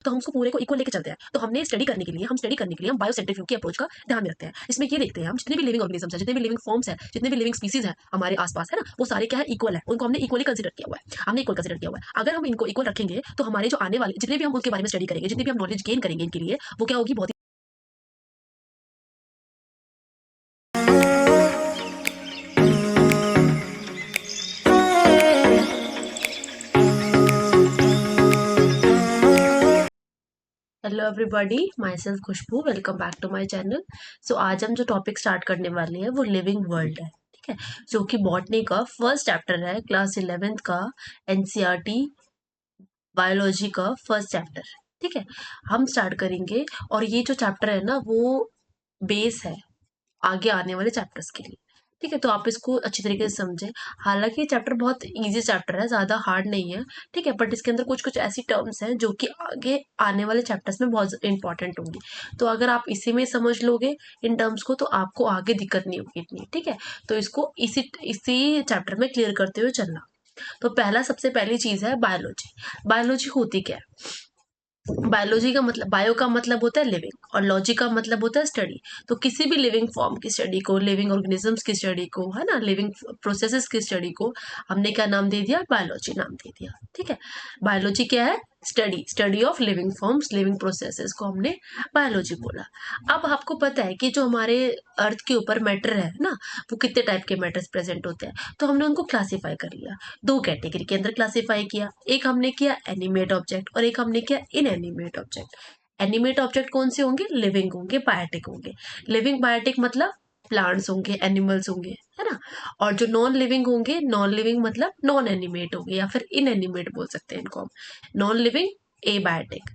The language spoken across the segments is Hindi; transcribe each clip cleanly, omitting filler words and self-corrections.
तो हम उसको पूरे को इक्वल लेके चलते हैं। तो हमने स्टडी करने के लिए हम बायोसेंट्रिफ्यूज की अप्रोच का ध्यान में रखते हैं। इसमें ये देखते हैं हम जितने भी लिविंग ऑर्गेनिजम्स हैं, जितने भी लिविंग फॉर्म्स हैं, जितने भी लिविंग स्पीसीज हैं हमारे आसपास, है ना, वो सारे क्या है, इक्वल है। उनको हमने इक्वली कंसिडर किया हुआ है। अगर हम इनको इक्वल रखेंगे तो हमारे जो आने वाले जितने भी हम उनके बारे में स्टडी करेंगे, जितनी भी हम नॉलेज गेन करेंगे इनके लिए, वो क्या होगी, बहुत hello everybody, myself Khushboo, welcome back to my channel. So आज हम जो टॉपिक स्टार्ट करने वाले हैं वो लिविंग वर्ल्ड है, ठीक है, जो कि बॉटनी का फर्स्ट चैप्टर है, क्लास 11th का एनसीईआरटी बायोलॉजी का फर्स्ट चैप्टर। ठीक है, हम स्टार्ट करेंगे और ये जो चैप्टर है ना वो बेस है आगे आने वाले चैप्टर्स के लिए। ठीक है, तो आप इसको अच्छी तरीके से समझें। हालांकि ये चैप्टर बहुत इजी चैप्टर है, ज़्यादा हार्ड नहीं है, ठीक है, बट इसके अंदर कुछ कुछ ऐसी टर्म्स हैं जो कि आगे आने वाले चैप्टर्स में बहुत इंपॉर्टेंट होंगी। तो अगर आप इसी में समझ लोगे इन टर्म्स को, तो आपको आगे दिक्कत नहीं होगी इतनी। ठीक है, तो इसको इसी इसी चैप्टर में क्लियर करते हुए चलना। तो सबसे पहली चीज़ है बायोलॉजी। बायोलॉजी होती क्या है? बायोलॉजी का मतलब, बायो का मतलब होता है लिविंग और लॉजी का मतलब होता है स्टडी। तो किसी भी लिविंग फॉर्म की स्टडी को, लिविंग ऑर्गेनिजम्स की स्टडी को, है ना, लिविंग प्रोसेसेस की स्टडी को हमने क्या नाम दे दिया, बायोलॉजी नाम दे दिया। ठीक है, बायोलॉजी क्या है, study of living forms, living processes को हमने बायोलॉजी बोला। अब आपको पता है कि जो हमारे अर्थ के ऊपर मैटर है ना, वो कितने टाइप के मैटर्स प्रेजेंट होते हैं। तो हमने उनको क्लासीफाई कर लिया, दो कैटेगरी के अंदर क्लासीफाई किया। एक हमने किया एनिमेट ऑब्जेक्ट और एक हमने किया इनएनिमेट ऑब्जेक्ट। एनिमेट ऑब्जेक्ट कौन से होंगे, लिविंग होंगे, बायोटिक होंगे। लिविंग बायोटिक मतलब प्लांट्स होंगे, एनिमल्स होंगे, है ना। और जो नॉन लिविंग होंगे, नॉन लिविंग मतलब नॉन एनिमेट होंगे या फिर इनएनिमेट बोल सकते हैं इनको हम। Non living, abiotic.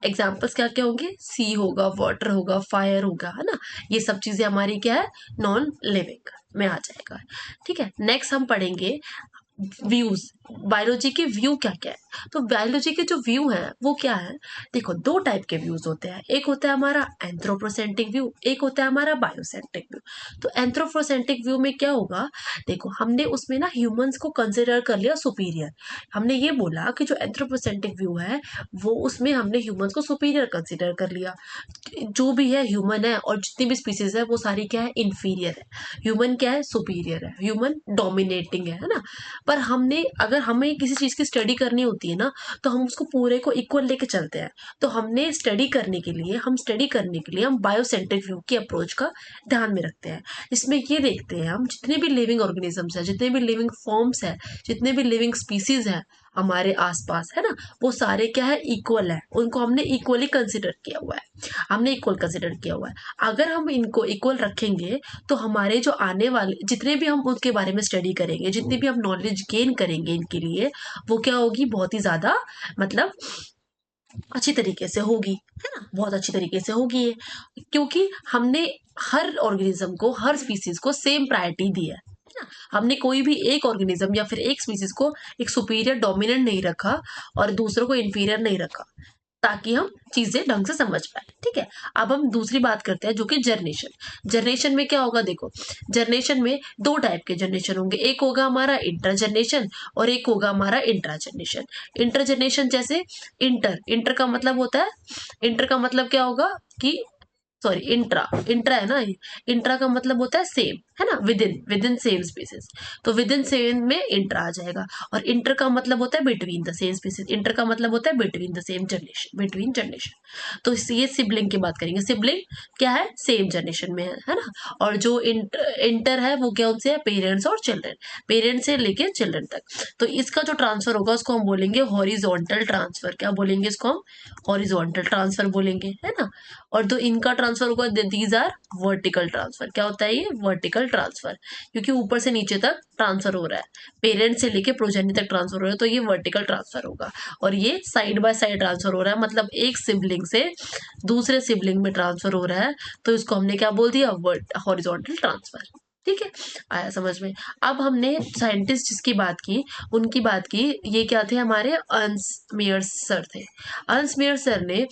एग्जाम्पल्स क्या क्या होंगे, सी होगा, वाटर होगा, फायर होगा, है ना। ये सब चीजें हमारी क्या है, नॉन लिविंग में आ जाएगा। ठीक है, नेक्स्ट हम पढ़ेंगे व्यूज। बायोलॉजी के व्यू क्या क्या है? तो बायोलॉजी के जो व्यू है वो क्या है, देखो दो टाइप के व्यूज होते हैं। एक होता है हमारा एंथ्रोपोसेंट्रिक व्यू, एक होता है हमारा बायोसेंट्रिक व्यू। तो एंथ्रोपोसेंट्रिक व्यू में क्या होगा, देखो हमने उसमें ना ह्यूमंस को कंसिडर कर लिया सुपीरियर। हमने ये बोला कि जो एंथ्रोपोसेंट्रिक व्यू है वो, उसमें हमने ह्यूमंस को सुपीरियर कंसिडर कर लिया। जो भी है ह्यूमन है और जितनी भी स्पीसीज है वो सारी क्या है, इंफीरियर है। ह्यूमन क्या है, सुपीरियर है। ह्यूमन डोमिनेटिंग है ना। पर हमने, अगर हमें किसी चीज की स्टडी करनी होती है ना, तो हम उसको पूरे को इक्वल लेके चलते हैं। तो स्टडी करने के लिए हम बायोसेंट्रिक व्यू की अप्रोच का ध्यान में रखते हैं। इसमें ये देखते हैं हम जितने भी लिविंग ऑर्गेनिजम्स है, जितने भी लिविंग फॉर्म्स है, जितने भी लिविंग स्पीसीज है हमारे आसपास, है ना, वो सारे क्या है, इक्वल है। उनको हमने इक्वली कंसिडर किया हुआ है। अगर हम इनको इक्वल रखेंगे तो हमारे जो आने वाले, जितने भी हम उनके बारे में स्टडी करेंगे, जितनी भी हम नॉलेज गेन करेंगे इनके लिए, वो क्या होगी, बहुत ही ज्यादा, मतलब अच्छी तरीके से होगी, है ना, बहुत अच्छी तरीके से होगी ये। क्योंकि हमने हर ऑर्गेनिज्म को, हर स्पीसीज को सेम प्रायोरिटी दी है ना। हमने कोई भी एक ऑर्गेनिज्म या फिर एक स्पीसीज को एक सुपीरियर डोमिनेंट नहीं रखा और दूसरों को इंफीरियर नहीं रखा, ताकि हम चीजें ढंग से समझ पाए। ठीक है, अब हम दूसरी बात करते हैं जो कि जनरेशन। जनरेशन में क्या होगा, देखो जनरेशन में दो टाइप के जनरेशन होंगे। एक होगा हमारा इंटर जनरेशन और एक होगा हमारा इंट्रा जनरेशन। इंटर जनरेशन जैसे इंटर, इंटर का मतलब होता है, इंटर का मतलब क्या होगा कि, सॉरी, इंट्रा, इंट्रा है ना ये, इंट्रा का मतलब होता है सेम, है ना, विद इन सेम स्पीसीज। तो विद इन सेम में इंट्रा आ जाएगा। और इंटर का मतलब होता है between the same species. Inter का मतलब होता है between the same generation, between generation. तो ये सिबलिंग की बात करेंगे। सिबलिंग क्या है, सेम जनरेशन में है ना। और जो इंटर है वो क्या, उनसे है पेरेंट्स और चिल्ड्रन, पेरेंट्स से लेके चिल्ड्रन तक। तो इसका जो ट्रांसफर होगा उसको हम बोलेंगे हॉरिजॉन्टल ट्रांसफर। क्या बोलेंगे इसको हम, हॉरिजॉन्टल ट्रांसफर बोलेंगे, है ना। और जो इनका ट्रांसफर होगा, दीज आर वर्टिकल ट्रांसफर। क्या होता है ये, वर्टिकल ट्रांसफर, क्योंकि ऊपर से नीचे तक ट्रांसफर हो रहा है, पेरेंट से लेके प्रोजेनी तक ट्रांसफर हो रहा है, तो ये वर्टिकल ट्रांसफर होगा। और ये साइड बाय साइड ट्रांसफर हो रहा है, मतलब एक सिबलिंग से दूसरे सिबलिंग में ट्रांसफर हो रहा है, तो इसको हमने क्या बोल दिया, हॉरिजॉन्टल ट्रांसफर। ठीक है, आया समझ में। अब हमने साइंटिस्ट जिसकी बात की, उनकी बात की, ये क्या थे, हमारे अर्न्स्ट मेयर सर थे। अर्न्स्ट मेयर सर ने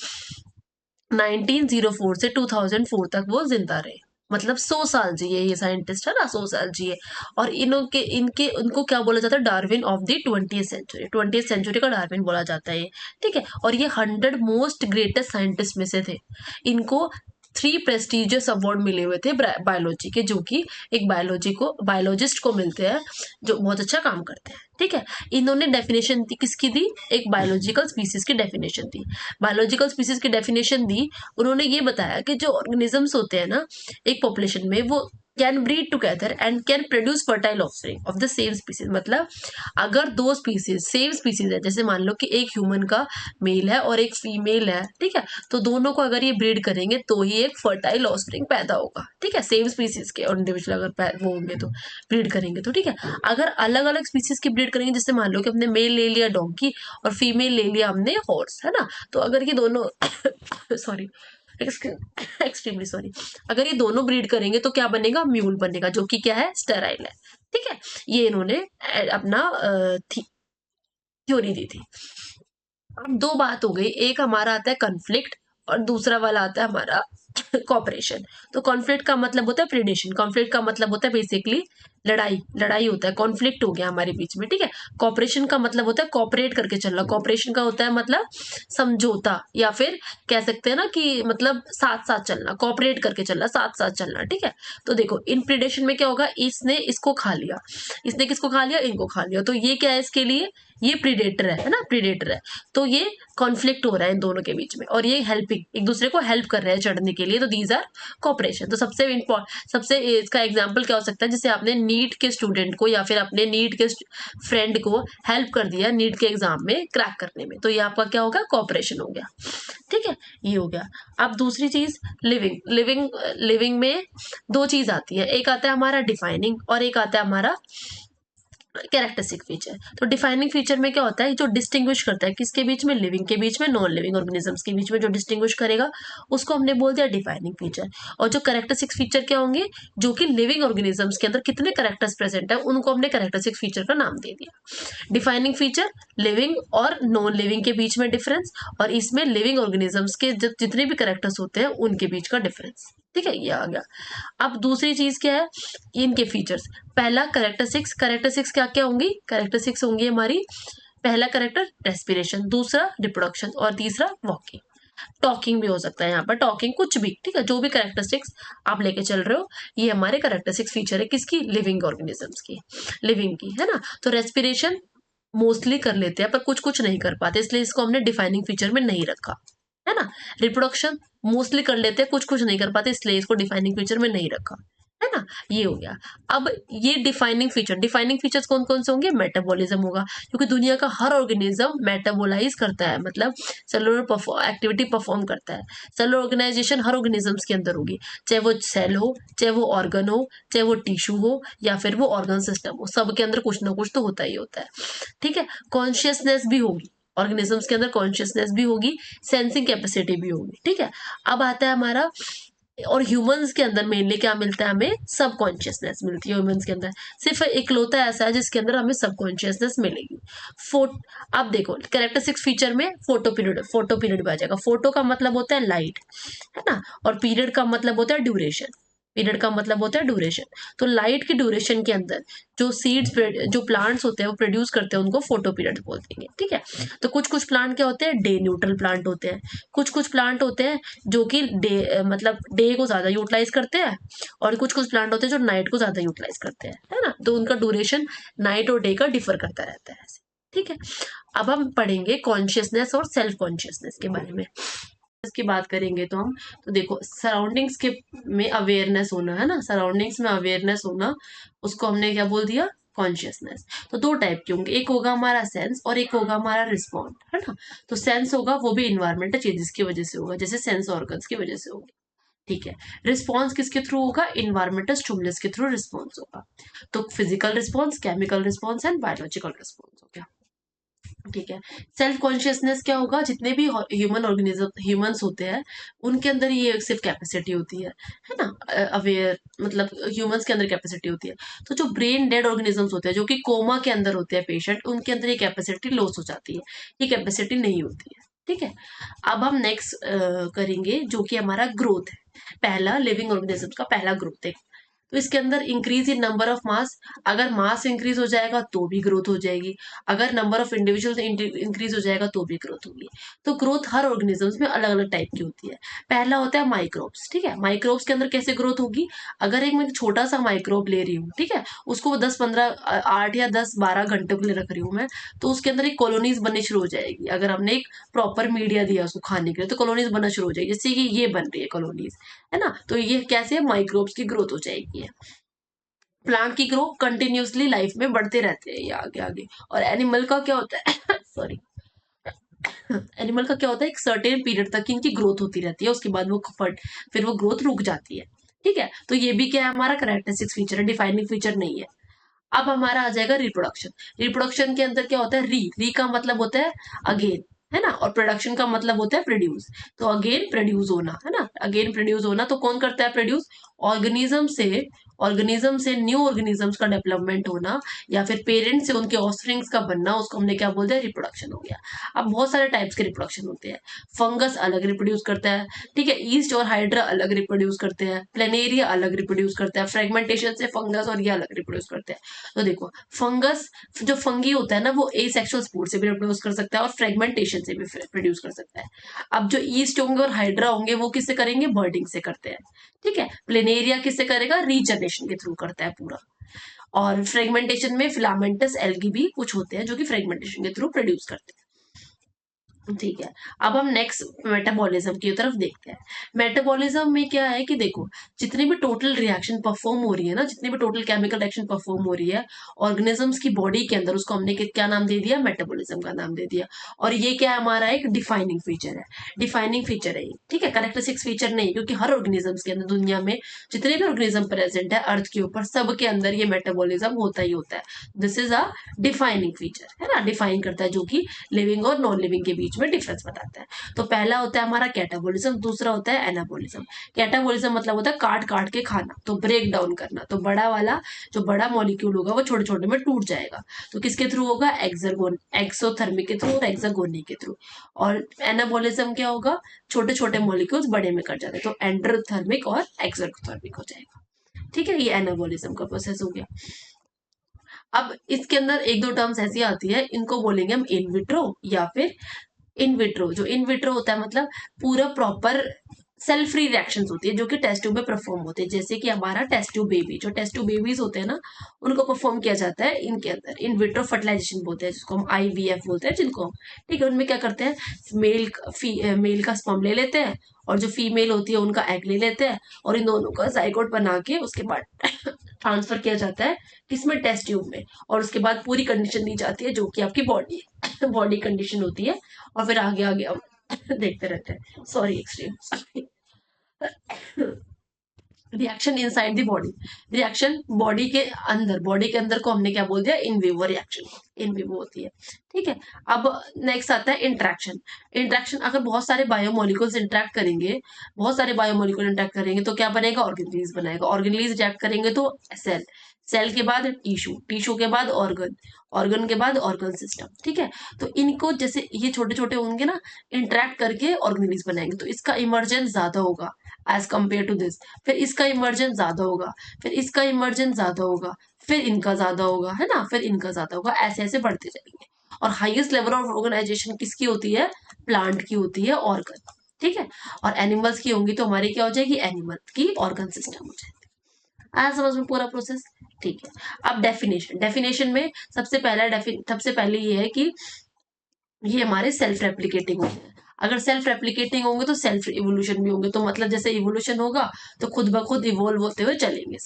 1904 से 2004 तक वो जिंदा रहे। मतलब 100 साल जिए ये साइंटिस्ट, है ना, 100 साल जिए। और इनके इनके उनको क्या बोला जाता है, Darwin of the 20th century, 20th century का डार्विन बोला जाता है ये। ठीक है, और ये 100 मोस्ट ग्रेटेस्ट साइंटिस्ट में से थे। इनको 3 प्रेस्टिजियस अवार्ड मिले हुए थे बायोलॉजी के, जो कि एक बायोलॉजिस्ट को मिलते हैं जो बहुत अच्छा काम करते हैं। ठीक है, इन्होंने डेफिनेशन दी, किसकी दी, एक बायोलॉजिकल स्पीसीज की डेफिनेशन दी। बायोलॉजिकल स्पीसीज की डेफिनेशन दी, उन्होंने ये बताया कि जो ऑर्गेनिजम्स होते हैं ना एक पॉपुलेशन में, वो can breed together and can produce fertile offspring of the same species. मतलब अगर दो स्पीसीज सेम स्पीसीज है, जैसे मान लो कि एक ह्यूमन का मेल है और एक फीमेल है, ठीक है, तो दोनों को अगर ये ब्रीड करेंगे तो ही एक फर्टाइल ऑफस्प्रिंग पैदा होगा। ठीक है, सेम स्पीसीज के और इंडिविजुअल अगर वो होंगे तो ब्रीड करेंगे तो। ठीक है, अगर अलग अलग स्पीसीज की ब्रीड करेंगे, जैसे मान लो कि हमने मेल ले लिया डोंकी और फीमेल ले लिया हमने हॉर्स, है ना, तो अगर ये दोनों सॉरी एक्सट्रीमली सॉरी, अगर ये दोनों ब्रीड करेंगे तो क्या बनेगा, म्यूल बनेगा, जो कि क्या है, स्टेराइल है। ठीक है, ये इन्होंने अपना थ्योरी दी थी। अब दो बात हो गई, एक हमारा आता है कन्फ्लिक्ट और दूसरा वाला आता है हमारा कॉपरेशन। तो कॉन्फ्लिक्ट का मतलब होता है प्रेडेशन, कॉन्फ्लिक्ट का मतलब होता है बेसिकली लड़ाई, लड़ाई होता है, कॉन्फ्लिक्ट हो गया हमारे बीच में। ठीक है, कॉपरेशन का मतलब होता है कॉपरेट करके चलना, कॉपरेशन का होता है मतलब समझौता, या फिर कह सकते हैं ना कि मतलब साथ साथ चलना, कॉपरेट करके चलना, साथ साथ चलना। ठीक है, तो देखो इन प्रेडेशन में क्या होगा, इसने इसको खा लिया, इसने किसको खा लिया, इनको खा लिया, तो ये क्या है इसके लिए, ये प्रीडेटर है ना, प्रीडेटर है, तो ये कॉन्फ्लिक्ट हो रहा है इन दोनों के बीच में, और ये हेल्पिंग, एक दूसरे को हेल्प कर रहे हैं चढ़ने के लिए, तो दीज आर कॉपरेशन। तो सबसे इसका एग्जांपल क्या हो सकता है, जैसे आपने नीट के स्टूडेंट को या फिर अपने नीट के फ्रेंड को हेल्प कर दिया नीट के एग्जाम में क्रैक करने में, तो ये आपका क्या होगा, कॉपरेशन हो गया। ठीक है, ये हो गया। अब दूसरी चीज लिविंग, लिविंग में दो चीज आती है, एक आता है हमारा डिफाइनिंग और एक आता है हमारा कैरेक्टरिस्टिक फीचर। तो डिफाइनिंग फीचर में क्या होता है, जो डिस्टिंग्विश करता है किसके बीच में, लिविंग के बीच में, नॉन लिविंग ऑर्गेनिजम्स के बीच में, जो डिस्टिंग्विश करेगा उसको हमने बोल दिया डिफाइनिंग फीचर। और जो कैरेक्टरिस्टिक फीचर क्या होंगे, जो कि लिविंग ऑर्गेनिजम्स के अंदर कितने कैरेक्टर्स प्रेजेंट है उनको हमने कैरेक्टरिस्टिक फीचर का नाम दे दिया। डिफाइनिंग फीचर लिविंग और नॉन लिविंग के बीच में डिफरेंस, और इसमें लिविंग ऑर्गेनिजम्स के जितने भी कैरेक्टर्स होते हैं उनके बीच का डिफरेंस। ठीक है, ये आ गया। अब दूसरी चीज क्या है, इनके फीचर्स, पहला कैरेक्टरिस्टिक्स, कैरेक्टरिस्टिक्स क्या क्या होंगी, कैरेक्टरिस्टिक्स होंगी हमारी, पहला कैरेक्टर रेस्पिरेशन, दूसरा रिप्रोडक्शन और तीसरा वॉकिंग। टॉकिंग भी हो सकता है यहाँ पर, टॉकिंग कुछ भी, ठीक है, जो भी कैरेक्टरिस्टिक्स आप लेके चल रहे हो, ये हमारे कैरेक्टरिस्टिक्स फीचर है किसकी, लिविंग ऑर्गेनिजम्स की, लिविंग की, है ना। तो रेस्पिरेशन मोस्टली कर लेते हैं पर कुछ कुछ नहीं कर पाते, इसलिए इसको हमने डिफाइनिंग फीचर में नहीं रखा, है ना। रिप्रोडक्शन मोस्टली कर लेते हैं, कुछ कुछ नहीं कर पाते, इसलिए इसको डिफाइनिंग फीचर में नहीं रखा, है ना। ये हो गया। अब ये डिफाइनिंग फीचर्स कौन कौन से होंगे, मेटाबॉलिज्म होगा, क्योंकि दुनिया का हर ऑर्गेनिज्म मेटाबोलाइज करता है, मतलब सेलुलर एक्टिविटी परफॉर्म करता है। सेलुलर ऑर्गेनाइजेशन हर ऑर्गेनिजम्स के अंदर होगी, चाहे वो सेल हो, चाहे वो ऑर्गन हो, चाहे वो टिश्यू हो, या फिर वो ऑर्गन सिस्टम हो, सबके अंदर कुछ ना कुछ तो होता ही होता है। ठीक है, कॉन्शियसनेस भी होगी, ऑर्गेनिजम्स के अंदर कॉन्शियसनेस भी होगी, सेंसिंग कैपेसिटी भी होगी। ठीक है, अब आता है हमारा, और ह्यूमंस के अंदर मेनली क्या मिलता है, हमें सब कॉन्शियसनेस मिलती है ह्यूमंस के अंदर, सिर्फ इकलौता ऐसा है जिसके अंदर हमें सब कॉन्शियसनेस मिलेगी। फोट अब देखो कैरेक्टरिस्टिक्स फीचर में फोटो पीरियड भी आ जाएगा। फोटो का मतलब होता है लाइट, है ना, और पीरियड का मतलब होता है ड्यूरेशन, पीरियड का मतलब होता है ड्यूरेशन। तो लाइट की ड्यूरेशन के अंदर जो सीड्स, जो प्लांट्स होते हैं वो प्रोड्यूस करते हैं, उनको फोटो पीरियड बोलते हैं। ठीक है, तो कुछ कुछ प्लांट क्या होते हैं, डे न्यूट्रल प्लांट होते हैं, कुछ कुछ प्लांट होते हैं जो कि डे मतलब डे को ज्यादा यूटिलाइज करते हैं, और कुछ कुछ प्लांट होते हैं जो नाइट को ज्यादा यूटिलाइज करते हैं, है ना। तो उनका ड्यूरेशन नाइट और डे का डिफर करता रहता है ऐसे। ठीक है, अब हम पढ़ेंगे कॉन्शियसनेस और सेल्फ कॉन्शियसनेस के बारे में। की बात करेंगे तो हम, तो देखो सराउंडिंग्स के में अवेयरनेस होना, है ना, सराउंडिंग्स में अवेयरनेस होना, उसको हमने क्या बोल दिया, कॉन्शियसनेस। तो दो टाइप के होंगे, एक होगा हमारा सेंस और एक होगा हमारा रिस्पॉन्ड, है ना। तो सेंस होगा वो भी इन्वायरमेंटल चेंजेस की वजह से होगा, जैसे सेंस ऑर्गन्स की वजह से होगी। ठीक है, रिस्पॉन्स किसके थ्रू होगा, इन्वायरमेंटल स्टिमुलस के थ्रू रिस्पॉन्स होगा। तो physical response, chemical response and biological response हो गया। ठीक है, सेल्फ कॉन्शियसनेस क्या होगा, जितने भी ह्यूमंस होते हैं उनके अंदर ये सिर्फ कैपेसिटी होती है ना, अवेयर, मतलब ह्यूमंस के अंदर कैपेसिटी होती है। तो जो ब्रेन डेड ऑर्गेनिजम्स होते हैं, जो कि कोमा के अंदर होते हैं पेशेंट, उनके अंदर ये कैपेसिटी लॉस हो जाती है, ये कैपेसिटी नहीं होती है। ठीक है। अब हम नेक्स्ट करेंगे जो कि हमारा ग्रोथ है। पहला लिविंग ऑर्गेनिज्म का पहला ग्रोथ है, तो इसके अंदर increase in number of mass. अगर मास इंक्रीज हो जाएगा तो भी ग्रोथ हो जाएगी, अगर नंबर ऑफ इंडिविजुअल्स इंक्रीज हो जाएगा तो भी ग्रोथ होगी। तो ग्रोथ हर ऑर्गेनिजम्स में अलग अलग टाइप की होती है। पहला होता है माइक्रोब्स, ठीक है। माइक्रोब्स के अंदर कैसे ग्रोथ होगी, अगर एक मैं छोटा सा माइक्रोब ले रही हूँ, ठीक है, उसको 8 या 10 12 घंटों के लिए रख रही हूँ मैं, तो उसके अंदर एक कॉलोनीज बननी शुरू हो जाएगी। अगर हमने एक प्रॉपर मीडिया दिया उसको खाने के लिए तो कॉलोनीज बनना शुरू हो जाएगी, जैसे कि ये बन रही है कॉलोनीज, है ना। तो ये कैसे माइक्रोब्स की ग्रोथ हो जाएगी। प्लांट की ग्रो कंटिन्यूसली लाइफ में बढ़ते रहते हैं ये आगे आगे। और एनिमल का क्या होता है सॉरी, एनिमल का क्या होता है, एक सर्टेन पीरियड तक इनकी ग्रोथ होती रहती है, उसके बाद वो फिर वो ग्रोथ रुक जाती है। ठीक है, तो ये भी क्या है, हमारा कैरेक्टरिस्टिक फीचर है, डिफाइनिंग फीचर नहीं है। अब हमारा आ जाएगा रिप्रोडक्शन। रिप्रोडक्शन के अंदर क्या होता है, री का मतलब होता है अगेन, है ना, और प्रोडक्शन का मतलब होता है प्रोड्यूस। तो अगेन प्रोड्यूस होना, है ना, अगेन प्रोड्यूस होना। तो कौन करता है प्रोड्यूस, ऑर्गेनिज्म से न्यू ऑर्गेनिजम्स का डेवलपमेंट होना, या फिर पेरेंट से उनके ऑफस्प्रिंग्स का बनना, उसको हमने क्या बोलते हैं, रिप्रोडक्शन हो गया। अब बहुत सारे टाइप्स के रिप्रोडक्शन होते हैं। फंगस अलग रिप्रोड्यूस करता है, ठीक है, ईस्ट और हाइड्रा अलग रिप्रोड्यूस करते हैं, प्लेनेरिया अलग रिप्रोड्यूस करता है, फ्रेगमेंटेशन से फंगस और ये अलग रिप्रोड्यूस करते हैं। तो देखो, फंगस जो फंगी होता है ना, वो एसेक्सुअल स्पोर से भी रिप्रोड्यूस कर सकता है और फ्रेगमेंटेशन से भी प्रोड्यूस कर सकता है। अब जो ईस्ट होंगे और हाइड्रा होंगे वो किससे करेंगे, बर्डिंग से करते हैं, ठीक है। प्लेनेरिया किससे करेगा, रीजनरेशन के थ्रू करता है पूरा। और फ्रेगमेंटेशन में फिलामेंटस एल्गी भी कुछ होते हैं जो कि फ्रेगमेंटेशन के थ्रू प्रोड्यूस करते हैं। ठीक है, अब हम नेक्स्ट मेटाबॉलिज्म की तरफ देखते हैं। मेटाबॉलिज्म में क्या है कि देखो, जितनी भी टोटल रिएक्शन परफॉर्म हो रही है ना, जितनी भी टोटल केमिकल रिएक्शन परफॉर्म हो रही है ऑर्गेनिजम्स की बॉडी के अंदर, उसको हमने क्या नाम दे दिया, मेटाबॉलिज्म का नाम दे दिया। और ये क्या है, हमारा एक डिफाइनिंग फीचर है, डिफाइनिंग फीचर है ये, ठीक है, कैरेक्टरिस्टिक्स फीचर नहीं, क्योंकि हर ऑर्गेनिजम्स के अंदर, दुनिया में जितने भी ऑर्गेनिज्म प्रेजेंट है अर्थ के ऊपर, सबके अंदर ये मेटाबॉलिज्म होता ही होता है। This is a defining feature, है ना, डिफाइन करता है, जो कि लिविंग और नॉन लिविंग के बीच में डिफरेंस बताता है। तो पहला होता है हमारा कैटाबोलिज्म, दूसरा होता है एनाबोलिज्म। कैटाबोलिज्म मतलब होता है काट काट के खाना, तो ब्रेक डाउन करना, तो बड़ा वाला जो बड़ा मॉलिक्यूल होगा वो छोटे छोटे में टूट जाएगा। तो किसके थ्रू होगा, एक्सोथर्मिक के थ्रू और एक्सागोनी के थ्रू। और एनाबोलिज्म क्या होगा, छोटे छोटे मॉलिक्यूल्स बड़े में कट जाते हैं, तो एंडोथर्मिक और एक्सोथर्मिक हो जाएगा। ठीक है, ये एनाबोलिज्म का प्रोसेस हो गया। अब इसके अंदर एक दो टर्म्स ऐसी आती है, इनको बोलेंगे हम इन विट्रो या फिर इन विट्रो। जो इन विट्रो होता है मतलब पूरा प्रॉपर सेल फ्री रिएक्शंस होती है जो कि टेस्ट ट्यूब में परफॉर्म होते हैं, जैसे कि हमारा टेस्ट ट्यूब बेबी, जो टेस्ट ट्यूब बेबीज होते हैं ना, उनको परफॉर्म किया जाता है इनके अंदर। इन विट्रो फर्टिलाइजेशन बोलते हैं, जिसको हम IVF बोलते हैं, जिनको हम, ठीक है, उनमें क्या करते हैं, मेल का स्पर्म ले लेते हैं और जो फीमेल होती है उनका एग ले लेते हैं, और इन दोनों का जाइगोट बना के उसके बाद ट्रांसफर किया जाता है किसमें, टेस्ट ट्यूब में। और उसके बाद पूरी कंडीशन दी जाती है जो कि आपकी बॉडी कंडीशन होती है, और फिर आगे आगे हम देखते रहते हैं। Sorry, extreme reaction inside the body, reaction body के अंदर को हमने क्या बोल दिया, in vivo reaction, in vivo होती है। ठीक है, अब नेक्स्ट आता है इंट्रैक्शन। इंट्रैक्शन, अगर बहुत सारे बायोमोलिकुल्स इंट्रैक्ट करेंगे, बहुत सारे बायोमोलिकुल इंट्रैक्ट करेंगे तो क्या बनेगा, ऑर्गेनलीज बनाएगा। ऑर्गेनलीज रिएक्ट करेंगे तो सेल, सेल के बाद टिश्यू, टिश्यू के बाद ऑर्गन, ऑर्गन के बाद ऑर्गन सिस्टम। ठीक है, तो इनको जैसे ये छोटे छोटे होंगे ना, इंट्रैक्ट करके ऑर्गेनलीज बनाएंगे, तो इसका इमर्जेंस ज्यादा होगा एज कम्पेयर टू दिस। फिर इसका इमर्जेंस ज्यादा होगा, फिर इसका इमर्जेंस ज्यादा होगा, फिर इनका ज्यादा होगा, है ना, फिर इनका ज्यादा होगा, ऐसे ऐसे बढ़ते जाएंगे। और हाईएस्ट लेवल ऑफ ऑर्गेनाइजेशन किसकी होती है, प्लांट की होती है, ऑर्गन। ठीक है, और एनिमल्स की होंगी तो हमारी क्या हो जाएगी, एनिमल की ऑर्गन सिस्टम हो जाएगी। आया समझ में पूरा प्रोसेस। ठीक है, अब डेफिनेशन, डेफिनेशन में सबसे पहले ये है कि ये हमारे सेल्फ रेप्लिकेटिंग होते हैं। अगर सेल्फ रेप्लिकेटिंग होंगे तो सेल्फ इवोल्यूशन भी होंगे, तो मतलब जैसे इवोल्यूशन होगा तो खुद ब खुद इवोल्व होते हुए चलेंगे,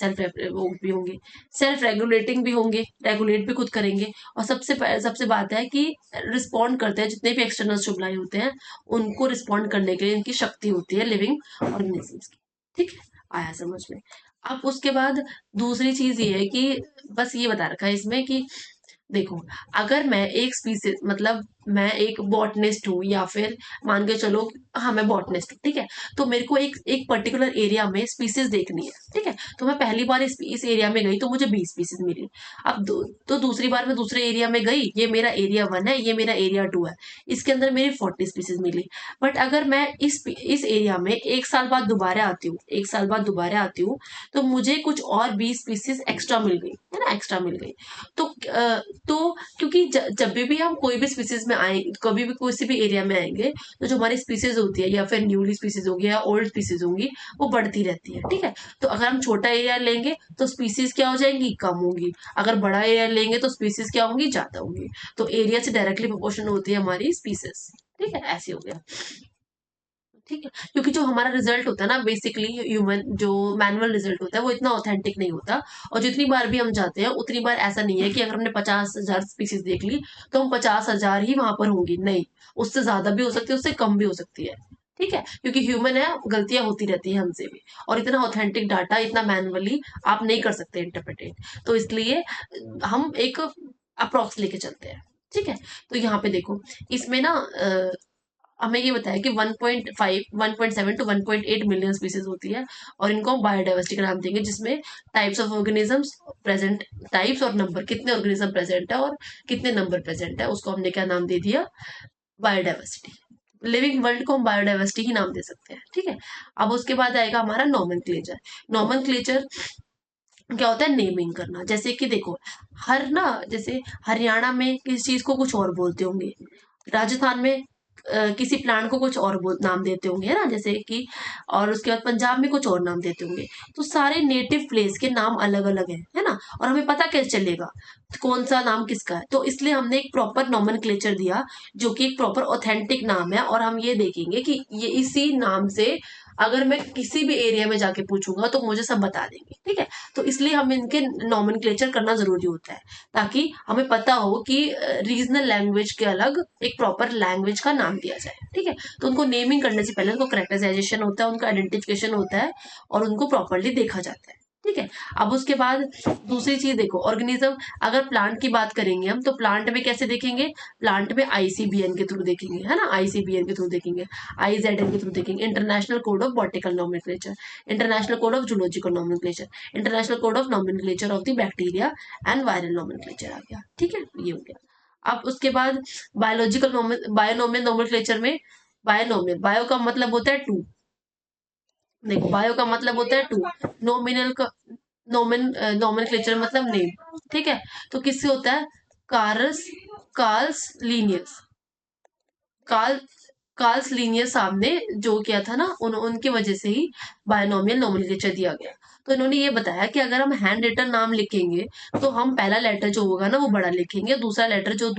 भी होंगे, सेल्फ रेगुलेटिंग भी होंगे, रेगुलेट भी खुद करेंगे। और सबसे बात है कि रिस्पॉन्ड करते हैं, जितने भी एक्सटर्नल स्टिमुलाई होते हैं उनको रिस्पॉन्ड करने के लिए इनकी शक्ति होती है लिविंग ऑर्गेनिजम्स की। ठीक है, आया समझ में। अब उसके बाद दूसरी चीज ये है कि बस ये बता रखा है इसमें कि देखो, अगर मैं एक स्पीसीज मतलब मैं एक बॉटनिस्ट हूँ या फिर मान के चलो, हाँ मैं बॉटनिस्ट हूँ, ठीक है। तो मेरे को एक एक पर्टिकुलर एरिया में स्पीसीज देखनी है, ठीक है। तो मैं पहली बार इस एरिया में गई तो मुझे 20 स्पीसीज मिली। अब तो दूसरी बार मैं दूसरे एरिया में गई, ये मेरा एरिया 1 है, ये मेरा एरिया 2 है, इसके अंदर मेरी 40 स्पीसीज मिली। बट अगर मैं इस एरिया में 1 साल बाद दोबारा आती हूँ, 1 साल बाद दोबारा आती हूँ, तो मुझे कुछ और 20 स्पीसीज एक्स्ट्रा मिल गई, है ना, एक्स्ट्रा मिल गई। तो तो क्योंकि जब भी हम कोई भी स्पीसीज में आए, कभी भी किसी भी एरिया में आएंगे, तो जो हमारी स्पीसीज होती है या फिर न्यूली स्पीसीज होगी या ओल्ड स्पीसीज होंगी, वो बढ़ती रहती है, ठीक है। तो अगर हम छोटा एरिया लेंगे तो स्पीसीज क्या हो जाएंगी, कम होंगी। अगर बड़ा एरिया लेंगे तो स्पीसीज क्या होंगी, ज्यादा होंगी। तो एरिया से डायरेक्टली प्रोपोर्शन होती है हमारी स्पीसीज, ठीक है, ऐसे हो गया, ठीक है। क्योंकि जो हमारा रिजल्ट होता है ना, बेसिकली ह्यूमन जो मैनुअल रिजल्ट होता है वो इतना ऑथेंटिक नहीं होता। और जितनी बार भी हम जाते हैं उतनी बार ऐसा नहीं है कि अगर हमने 50,000 स्पीसीज देख ली तो हम 50,000 ही वहां पर होंगी, नहीं, उससे ज्यादा भी हो सकती है, उससे कम भी हो सकती है, ठीक है। क्योंकि ह्यूमन है, गलतियां होती रहती है हमसे भी, और इतना ऑथेंटिक डाटा इतना मैनुअली आप नहीं कर सकते इंटरप्रेटेट। तो इसलिए हम एक अप्रोक्स लेके चलते हैं, ठीक है। तो यहाँ पे देखो, इसमें ना हमें ये बताया कि 1.5 1.7 टू 1.8 मिलियन स्पीसीज होती है, और इनको हम बायोडाइवर्सिटी का नाम देंगे, जिसमें types of organisms present, types और नंबर, कितने ऑर्गेनिज्म प्रेजेंट है और कितने नंबर प्रेजेंट है, उसको हमने क्या नाम दे दिया, बायोडाइवर्सिटी। लिविंग वर्ल्ड को हम बायोडाइवर्सिटी ही नाम दे सकते हैं, ठीक है। अब उसके बाद आएगा हमारा नॉमेनक्लेचर। नॉमेनक्लेचर क्या होता है, नेमिंग करना। जैसे कि देखो, हर ना, जैसे हरियाणा में किसी चीज को कुछ और बोलते होंगे, राजस्थान में किसी प्लांट को कुछ और नाम देते होंगे, है ना, जैसे कि, और उसके बाद पंजाब में कुछ और नाम देते होंगे। तो सारे नेटिव प्लेस के नाम अलग अलग है ना, और हमें पता कैसे चलेगा कौन सा नाम किसका है। तो इसलिए हमने एक प्रॉपर नॉमेनक्लेचर दिया, जो कि एक प्रॉपर ऑथेंटिक नाम है, और हम ये देखेंगे कि ये इसी नाम से अगर मैं किसी भी एरिया में जाके पूछूंगा तो मुझे सब बता देंगे, ठीक है। तो इसलिए हम इनके नॉमेनक्लेचर करना जरूरी होता है, ताकि हमें पता हो कि रीजनल लैंग्वेज के अलग एक प्रॉपर लैंग्वेज का नाम दिया जाए, ठीक है। तो उनको नेमिंग करने से पहले उनको करेक्टराइजेशन होता है, उनका आइडेंटिफिकेशन होता है, और उनको प्रॉपरली देखा जाता है, ठीक है। अब उसके बाद दूसरी चीज देखो, ऑर्गेनिज्म, अगर प्लांट की बात करेंगे हम, तो प्लांट में कैसे देखेंगे, प्लांट में आईसीबीएन के थ्रू देखेंगे, है ना, आईसीबीएन के थ्रू देखेंगे, आईजेडएन के थ्रू देखेंगे, international code of botanical nomenclature, international code of zoological nomenclature, international code of nomenclature of the bacteria and viral nomenclature आ गया, ठीक है, ये हो गया। अब उसके बाद बायोलॉजिकल बायोनोमियल नॉमेनक्लेचर में, बायोनोमियल, बायो का मतलब होता है टू, देखो बायो का मतलब होता है टू, नोमिनल का, नोमेनक्लेचर मतलब नेम, ठीक है। तो किससे होता है, Carls Carls Linnaeus, Carl Carls Linnaeus साहब ने जो किया था ना, उनकी वजह से ही बायोनोमियल नोमेनक्लेचर दिया गया। तो इन्होंने ये बताया कि अगर हम हैंड रिटन नाम लिखेंगे तो हम पहला लेटर जो होगा ना वो बड़ा लिखेंगे, दूसरा लेटर जो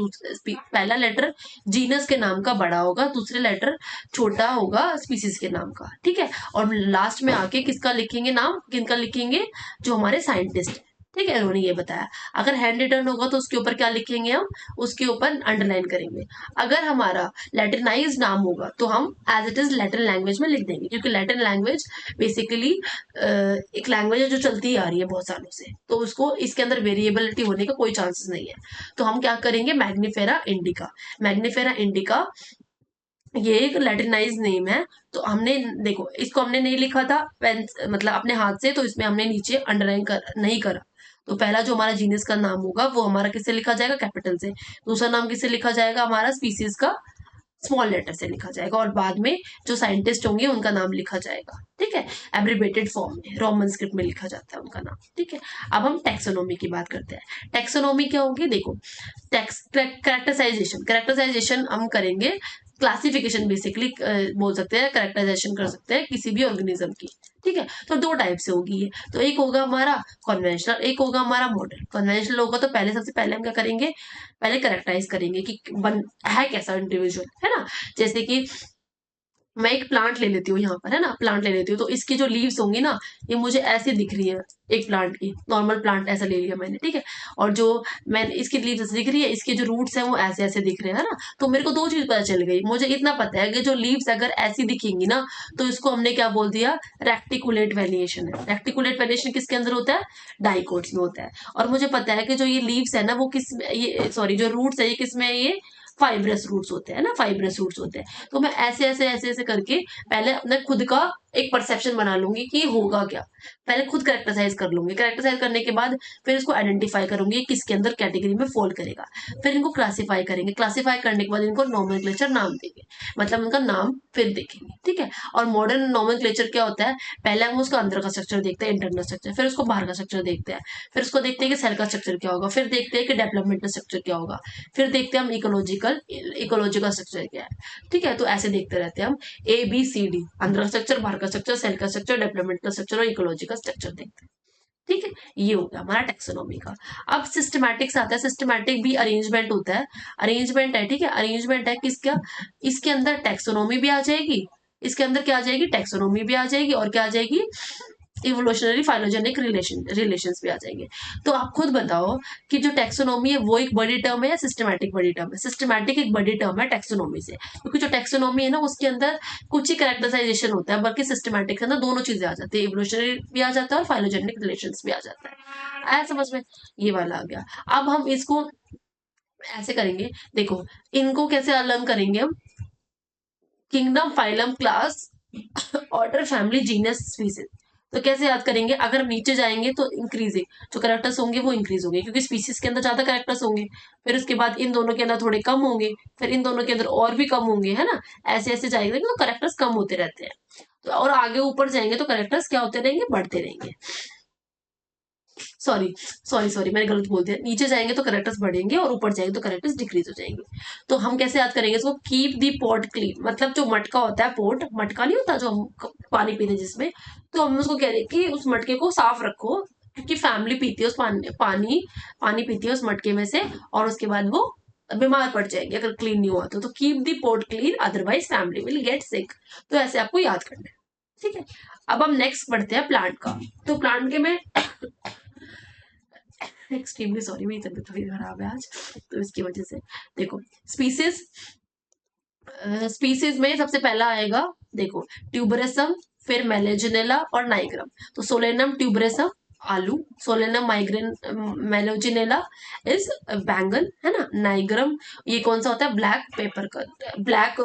पहला लेटर जीनस के नाम का बड़ा होगा, दूसरे लेटर छोटा होगा स्पीसीज के नाम का, ठीक है। और लास्ट में आके किसका लिखेंगे नाम, किनका लिखेंगे, जो हमारे साइंटिस्ट, ठीक है, उन्होंने ये बताया। अगर हैंड रिटन होगा तो उसके ऊपर क्या लिखेंगे हम, उसके ऊपर अंडरलाइन करेंगे। अगर हमारा लैटिनाइज नाम होगा तो हम as it is Latin language में लिख देंगे, क्योंकि लैटिन लैंग्वेज बेसिकली एक लैंग्वेज है जो चलती आ रही है बहुत सालों से, तो उसको इसके अंदर वेरिएबिलिटी होने का कोई चांसेस नहीं है। तो हम क्या करेंगे, मैग्निफेरा इंडिका, मैग्निफेरा इंडिका ये एक लैटिनाइज नेम है। तो हमने देखो, इसको हमने नहीं लिखा था पेन, मतलब अपने हाथ से, तो इसमें हमने नीचे अंडरलाइन नहीं करा। तो पहला जो हमारा जीनस का नाम होगा वो हमारा किससे लिखा जाएगा, कैपिटल से। दूसरा नाम किससे लिखा जाएगा, हमारा स्पीसीज का स्मॉल लेटर से लिखा जाएगा, और बाद में जो साइंटिस्ट होंगे उनका नाम लिखा जाएगा, ठीक है, एब्रिवेटेड फॉर्म में, रोमन स्क्रिप्ट में लिखा जाता है उनका नाम, ठीक है। अब हम टेक्सोनोमी की बात करते हैं। टेक्सोनोमी क्या होगी, देखो, कैरेक्टराइजेशन, कैरेक्टराइजेशन हम करेंगे, क्लासिफिकेशन बेसिकली बोल सकते हैं, कैरेक्टराइजेशन कर सकते हैं किसी भी ऑर्गेनिज्म की, ठीक है। तो दो टाइप से होगी ये, तो एक होगा हमारा कन्वेंशनल, एक होगा हमारा मॉडर्न। कन्वेंशनल होगा तो पहले, सबसे पहले हम क्या करेंगे, पहले कैरेक्टराइज करेंगे कि है कैसा इंडिविजुअल, है ना। जैसे कि मैं एक प्लांट ले लेती हूँ यहाँ पर, है ना, प्लांट ले लेती हूँ, तो इसकी जो लीव्स होंगी ना, ये मुझे ऐसी दिख रही है, एक प्लांट की नॉर्मल प्लांट ऐसा ले लिया मैंने, ठीक है। और जो मैं इसकी लीव्स ऐसे दिख रही है, इसके जो रूट्स हैं वो ऐसे ऐसे दिख रहे हैं, है ना। तो मेरे को दो चीज पता चल गई, मुझे इतना पता है कि जो लीव्स अगर ऐसी दिखेंगी ना, तो इसको हमने क्या बोल दिया, रेक्टिकुलेट वेरिएशन है। रेक्टिकुलेट वेरिएशन किसके अंदर होता है, डाइकोट्स में होता है। और मुझे पता है कि जो ये लीव्स है ना वो किस, ये सॉरी, जो रूट्स है ये किस में है, ये फाइब्रस रूट्स होते हैं ना, फाइब्रस रूट्स होते हैं। तो मैं ऐसे ऐसे ऐसे ऐसे करके पहले अपने खुद का एक परसेप्शन बना लूंगी कि होगा क्या। पहले खुद कैरेक्टराइज कर लूंगी, कैरेक्टराइज करने के बाद फिर इसको आइडेंटिफाई करूंगी किसके अंदर कैटेगरी में फॉल करेगा। फिर इनको क्लासीफाई करेंगे, क्लासीफाई करने के बाद इनको नॉमेनक्लेचर नाम देंगे, मतलब उनका नाम फिर देखेंगे, ठीक है। और मॉडर्न नॉमेनक्लेचर क्या होता है, पहले हम उसका अंदर का स्ट्रक्चर देखते हैं, इंटरनल स्ट्रक्चर, फिर उसको बाहर का स्ट्रक्चर देखते हैं, फिर उसको देखते हैं कि सेल का स्ट्रक्चर क्या होगा, फिर देखते हैं कि डेवलपमेंटल स्ट्रक्चर क्या होगा, फिर देखते हैं हम इकोलॉजिकल इकोलॉजिकल स्ट्रक्चर क्या है, ठीक है। तो ऐसे देखते रहते हैं हम ABCD, अंदर का स्ट्रक्चर, बाहर का स्ट्रक्चर, सेल का स्ट्रक्चर, डेवलपमेंटल स्ट्रक्चर और इकोलॉजिकल स्ट्रक्चर देखते हैं, ठीक है। ये हो गया हमारा टेक्सोनॉमी का। अब सिस्टमैटिक्स आता है, सिस्टमैटिक भी अरेंजमेंट होता है, अरेंजमेंट है, ठीक है। अरेंजमेंट है किसका, इसके अंदर टेक्सोनॉमी भी आ जाएगी, इसके अंदर क्या आ जाएगी, टेक्सोनॉमी भी आ जाएगी, और क्या आ जाएगी, इवोल्यूशनरी फाइलोजेनिक रिलेशंस भी आ जाएंगे। तो आप खुद बताओ कि जो टेक्सोनॉमी है वो एक बड़ी टर्म है या सिस्टमैटिक बड़ी टर्म है। सिस्टमैटिक एक बड़ी टर्म है टेक्सोनॉमी से, क्योंकि जो टेक्सोनॉमी है ना उसके अंदर कुछ ही कैरेक्टराइजेशन होता है, बल्कि सिस्टमैटिक के अंदर दोनों चीजें आ जाती है, इवोल्यूशनरी भी आ जाता है और फाइलोजेनिक रिलेशंस भी आ जाता है। आया समझ में, ये वाला आ गया। अब हम इसको ऐसे करेंगे, देखो इनको कैसे अलग करेंगे हम, kingdom, phylum, class, order, family, genus, species. तो कैसे याद करेंगे, अगर हम नीचे जाएंगे तो इंक्रीजिंग जो कैरेक्टर्स होंगे वो इंक्रीज होंगे, क्योंकि स्पीसीज के अंदर ज्यादा कैरेक्टर्स होंगे, फिर उसके बाद इन दोनों के अंदर थोड़े कम होंगे, फिर इन दोनों के अंदर और भी कम होंगे, है ना। ऐसे ऐसे जाएंगे तो कैरेक्टर्स कम होते रहते हैं। तो और आगे ऊपर जाएंगे तो कैरेक्टर्स क्या होते रहेंगे, बढ़ते रहेंगे। सॉरी सॉरी सॉरी, मैंने गलत बोल दिया, नीचे जाएंगे तो कैरेक्टर्स बढ़ेंगे और ऊपर जाएंगे तो कैरेक्टर्स डिक्रीज हो जाएंगे। तो हम कैसे याद करेंगे इसको, कीप दी पॉट क्लीन, मतलब जो मटका होता है, पोट मटका नहीं होता जो हम पानी पीते जिसमें, तो हम उसको कह रहे हैं कि उस मटके को साफ रखो, क्योंकि फैमिली पीती है उस पानी पीती है उस मटके में से, और उसके बाद वो बीमार पड़ जाएंगे अगर क्लीन नहीं हुआ तो keep the pot clean, otherwise family will get sick. तो ऐसे आपको याद करना है, ठीक है। अब हम नेक्स्ट पढ़ते हैं प्लांट का। तो प्लांट के में एक्सट्रीमली सॉरी, मेरी तबीयत थोड़ी खराब है आज, तो इसकी वजह से। देखो स्पीसीज, स्पीसीज में सबसे पहला आएगा, देखो ट्यूबरसम, फिर मेलेजिनेला और नाइग्रम। तो सोलेनम ट्यूबरसम आलू, सोलेनम माइग्रेन मेलोजिनेला इज बैंगन, है ना। नाइग्रम ये कौन सा होता है, ब्लैक पेपर का, ब्लैक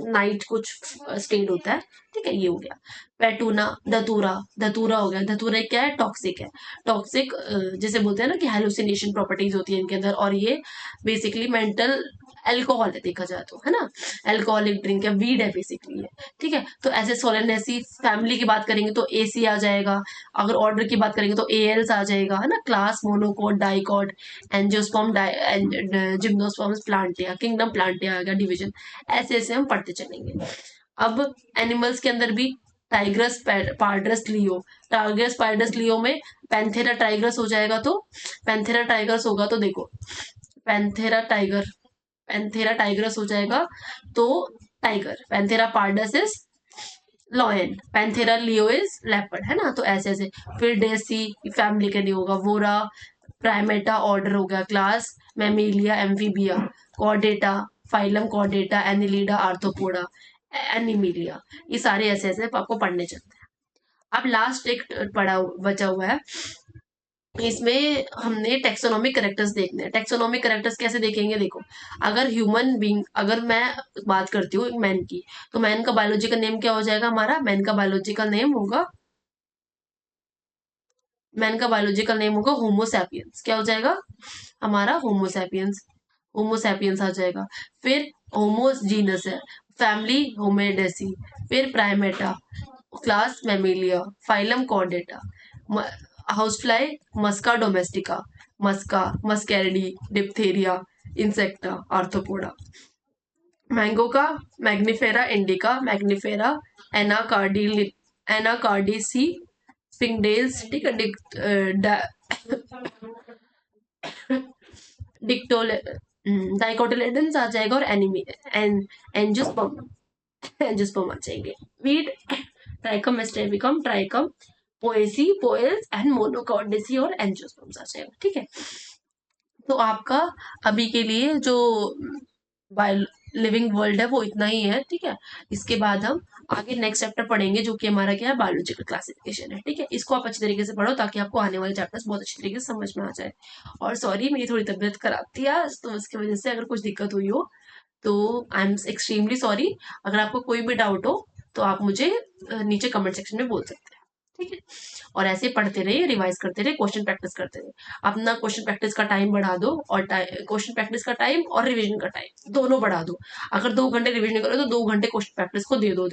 नाइट कुछ स्टेड होता है, ठीक है, ये हो गया। पेटूना, धतूरा, धतूरा हो गया, धतूरा क्या है, टॉक्सिक है, टॉक्सिक जैसे बोलते हैं ना कि हेलुसिनेशन प्रॉपर्टीज होती है इनके अंदर, और ये बेसिकली मेंटल एल्कोहल है देखा जाए तो, है ना, एल्कोहलिक ड्रिंक है, वीड है बेसिकली है, ठीक है। तो ऐसे सोलेनेसी, फैमिली की बात करेंगे तो AC आ जाएगा, अगर ऑर्डर की बात करेंगे तो ALs आ जाएगा, है ना। Class monocot, dicot, angiosperm, gymnosperms, plantae, kingdom plantae आ गया, डिवीजन, ऐसे ऐसे हम पढ़ते चलेंगे। अब एनिमल्स के अंदर भी टाइग्रस, पार्ड्रस, लियो, टाइग्रस पार्ड्रस लियो में पैंथेरा टाइग्रस हो जाएगा, तो पैंथेरा टाइग्रस होगा तो देखो पैंथेरा टाइगर, पैंथेरा टाइग्रस हो जाएगा तो tiger, Panthera pardus is lion, Panthera leo is leopard, है ना। तो ऐसे ऐसे, फिर डेसी फैमिली के लिए होगा, वोरा, प्राइमेटा ऑर्डर हो गया, class Mammalia, amphibia, Chordata, phylum Chordata, Annelida, arthropoda, Animalia. ये सारे ऐसे ऐसे आपको पढ़ने चलते हैं। अब लास्ट एक पढ़ा बचा हुआ है, इसमें हमने टेक्सोनॉमिक कैरेक्टर्स देखने हैं। टेक्सोनॉमिक कैरेक्टर्स कैसे देखेंगे, देखो अगर ह्यूमन बींग, अगर मैं बात करती हूँ मैन की, तो मैन का बायोलॉजिकल नेम क्या हो जाएगा, हमारा मैन का बायोलॉजिकल नेम होगा, मैन का बायोलॉजिकल नेम होगा होमोसैपियंस। क्या हो जाएगा हमारा, होमोसैपियंस, होमोसैपियंस आ जाएगा। फिर होमोस जीनस है, फैमिली होमेडेसी, फिर Primata, class Mammalia, phylum Chordata, house fly Musca domestica, Musca, Muscidae, diphtheria, Insecta, Arthropoda. Mango का Mangifera indica, Mangifera Anacardi, Anacardiaceae, Sapindales, ठीक है, डिक्टोले, डाइकोटिलेडन्स आ जाएगा, और एनिमी एंजियोस्पर्म, एंजियोस्पर्म आ जाएंगे। वीड ट्राइकम एस्टेबिकम, ट्राइकम पोएसी, पोएल्स एंड मोनोकॉर्डेसी और एंजियोस्पर्म्स आ जाएगा, ठीक है। तो आपका अभी के लिए जो बायो लिविंग वर्ल्ड है वो इतना ही है, ठीक है। इसके बाद हम आगे नेक्स्ट चैप्टर पढ़ेंगे जो कि हमारा क्या है, बायोलॉजिकल क्लासिफिकेशन है, ठीक है। इसको आप अच्छी तरीके से पढ़ो ताकि आपको आने वाले चैप्टर्स बहुत अच्छी तरीके से समझ में आ जाए। और सॉरी मेरी थोड़ी तबीयत खराब थी आज, तो उसकी वजह से अगर कुछ दिक्कत हुई हो तो आई एम एक्सट्रीमली सॉरी। अगर आपको कोई भी डाउट हो तो आप मुझे नीचे कमेंट सेक्शन में बोल सकते हैं, ठीक है। और ऐसे पढ़ते रहिए, रिवाइज करते रहिए, क्वेश्चन प्रैक्टिस करते रहिए। अपना क्वेश्चन प्रैक्टिस का टाइम बढ़ा दो, और क्वेश्चन प्रैक्टिस का टाइम और रिवीजन का टाइम दोनों बढ़ा दो। अगर 2 घंटे रिवीजन करो तो 2 घंटे क्वेश्चन प्रैक्टिस को दे दो,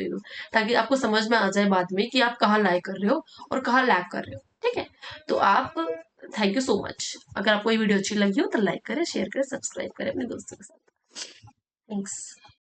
ताकि आपको समझ में आ जाए बाद में कि आप कहाँ लाइक कर रहे हो और कहाँ लैग कर रहे हो, ठीक है। तो आप, थैंक यू सो मच। अगर आपको ये वीडियो अच्छी लगी हो तो लाइक करें, शेयर करें, सब्सक्राइब करें अपने दोस्तों के साथ। थैंक्स।